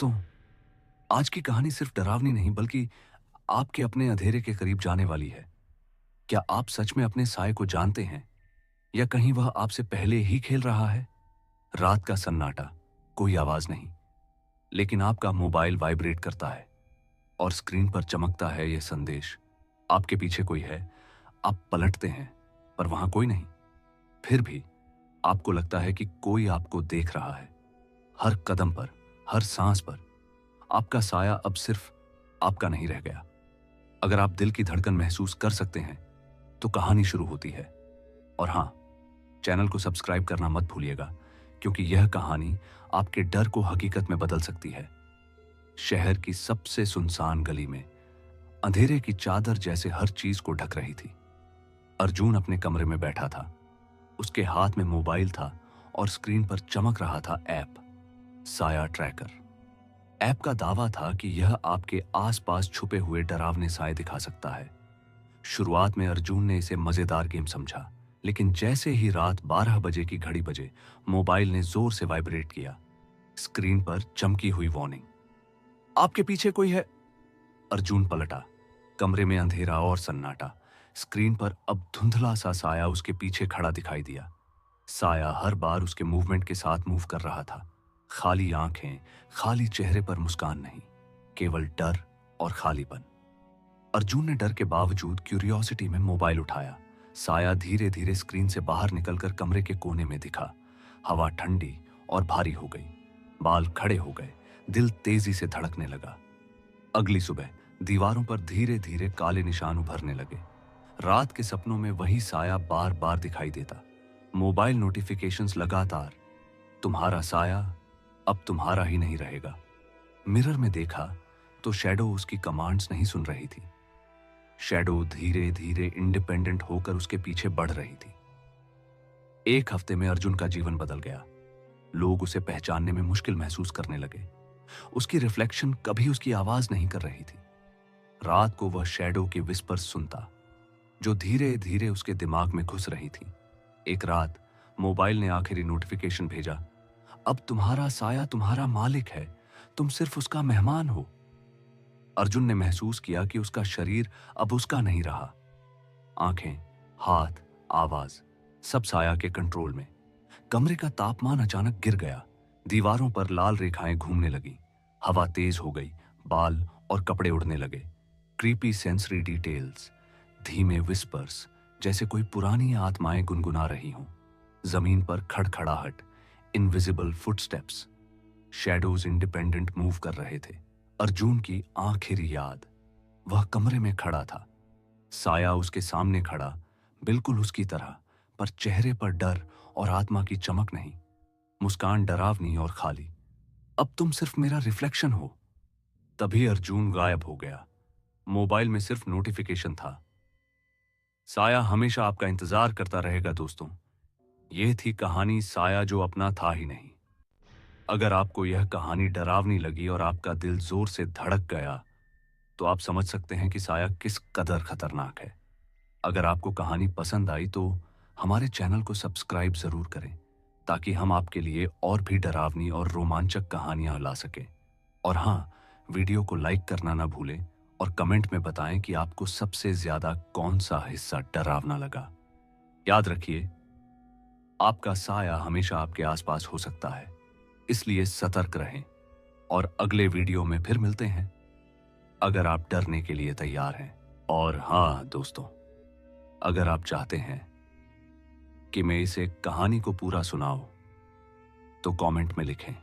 दोस्तों, आज की कहानी सिर्फ डरावनी नहीं बल्कि आपके अपने अंधेरे के करीब जाने वाली है। क्या आप सच में अपने साए को जानते हैं या कहीं वह आपसे पहले ही खेल रहा है? रात का सन्नाटा, कोई आवाज नहीं, लेकिन आपका मोबाइल वाइब्रेट करता है और स्क्रीन पर चमकता है यह संदेश, आपके पीछे कोई है। आप पलटते हैं, पर वहां कोई नहीं। फिर भी आपको लगता है कि कोई आपको देख रहा है। हर कदम पर, हर सांस पर आपका साया अब सिर्फ आपका नहीं रह गया। अगर आप दिल की धड़कन महसूस कर सकते हैं तो कहानी शुरू होती है। और हां, चैनल को सब्सक्राइब करना मत भूलिएगा, क्योंकि यह कहानी आपके डर को हकीकत में बदल सकती है। शहर की सबसे सुनसान गली में अंधेरे की चादर जैसे हर चीज को ढक रही थी। अर्जुन अपने कमरे में बैठा था। उसके हाथ में मोबाइल था और स्क्रीन पर चमक रहा था ऐप, साया ट्रैकर। ऐप का दावा था कि यह आपके आसपास छुपे हुए डरावने साए दिखा सकता है। शुरुआत में अर्जुन ने इसे मजेदार गेम समझा, लेकिन जैसे ही रात 12 बजे की घड़ी बजे, मोबाइल ने जोर से वाइब्रेट किया। स्क्रीन पर चमकी हुई वार्निंग, आपके पीछे कोई है। अर्जुन पलटा। कमरे में अंधेरा और सन्नाटा। स्क्रीन पर अब धुंधला सा साया उसके पीछे खड़ा दिखाई दिया। साया हर बार उसके मूवमेंट के साथ मूव कर रहा था। खाली आंखें, खाली चेहरे पर मुस्कान नहीं, केवल डर और खालीपन। अर्जुन ने डर के बावजूद क्यूरियोसिटी में मोबाइल उठाया। साया धीरे धीरे स्क्रीन से बाहर निकलकर कमरे के कोने में दिखा। हवा ठंडी और भारी हो गई। बाल खड़े हो गए। दिल तेजी से धड़कने लगा। अगली सुबह दीवारों पर धीरे धीरे काले निशान उभरने लगे। रात के सपनों में वही साया बार बार दिखाई देता। मोबाइल नोटिफिकेशंस लगातार, तुम्हारा साया अब तुम्हारा ही नहीं रहेगा। मिरर में देखा तो शैडो उसकी कमांड्स नहीं सुन रही थी। शैडो धीरे धीरे इंडिपेंडेंट होकर उसके पीछे बढ़ रही थी। एक हफ्ते में अर्जुन का जीवन बदल गया। लोग उसे पहचानने में मुश्किल महसूस करने लगे। उसकी रिफ्लेक्शन कभी उसकी आवाज नहीं कर रही थी। रात को वह शैडो के विस्पर्स सुनता, जो धीरे धीरे उसके दिमाग में घुस रही थी। एक रात मोबाइल ने आखिरी नोटिफिकेशन भेजा, अब तुम्हारा साया तुम्हारा मालिक है, तुम सिर्फ उसका मेहमान हो। अर्जुन ने महसूस किया कि उसका शरीर अब उसका नहीं रहा। आंखें, हाथ, आवाज, सब साया के कंट्रोल में। कमरे का तापमान अचानक गिर गया। दीवारों पर लाल रेखाएं घूमने लगी। हवा तेज हो गई। बाल और कपड़े उड़ने लगे। क्रीपी सेंसरी डिटेल्स, धीमे विस्पर्स, जैसे कोई पुरानी आत्माएं गुनगुना रही हों। जमीन पर खड़खड़ाहट, invisible footsteps. Shadows independent move कर रहे थे। अर्जुन की आखिरी याद, वह कमरे में खड़ा था। साया उसके सामने खड़ा, बिल्कुल उसकी तरह, पर चेहरे पर डर और आत्मा की चमक नहीं। मुस्कान डरावनी और खाली। अब तुम सिर्फ मेरा रिफ्लेक्शन हो। तभी अर्जुन गायब हो गया। मोबाइल में सिर्फ नोटिफिकेशन था, साया हमेशा आपका इंतजार करता रहेगा। दोस्तों, यह थी कहानी साया जो अपना था ही नहीं। अगर आपको यह कहानी डरावनी लगी और आपका दिल जोर से धड़क गया, तो आप समझ सकते हैं कि साया किस कदर खतरनाक है। अगर आपको कहानी पसंद आई तो हमारे चैनल को सब्सक्राइब जरूर करें, ताकि हम आपके लिए और भी डरावनी और रोमांचक कहानियां ला सकें। और हाँ, वीडियो को लाइक करना ना भूलें और कमेंट में बताएं कि आपको सबसे ज्यादा कौन सा हिस्सा डरावना लगा। याद रखिए, आपका साया हमेशा आपके आसपास हो सकता है, इसलिए सतर्क रहें। और अगले वीडियो में फिर मिलते हैं, अगर आप डरने के लिए तैयार हैं। और हाँ दोस्तों, अगर आप चाहते हैं कि मैं इसे कहानी को पूरा सुनाऊं, तो कमेंट में लिखें।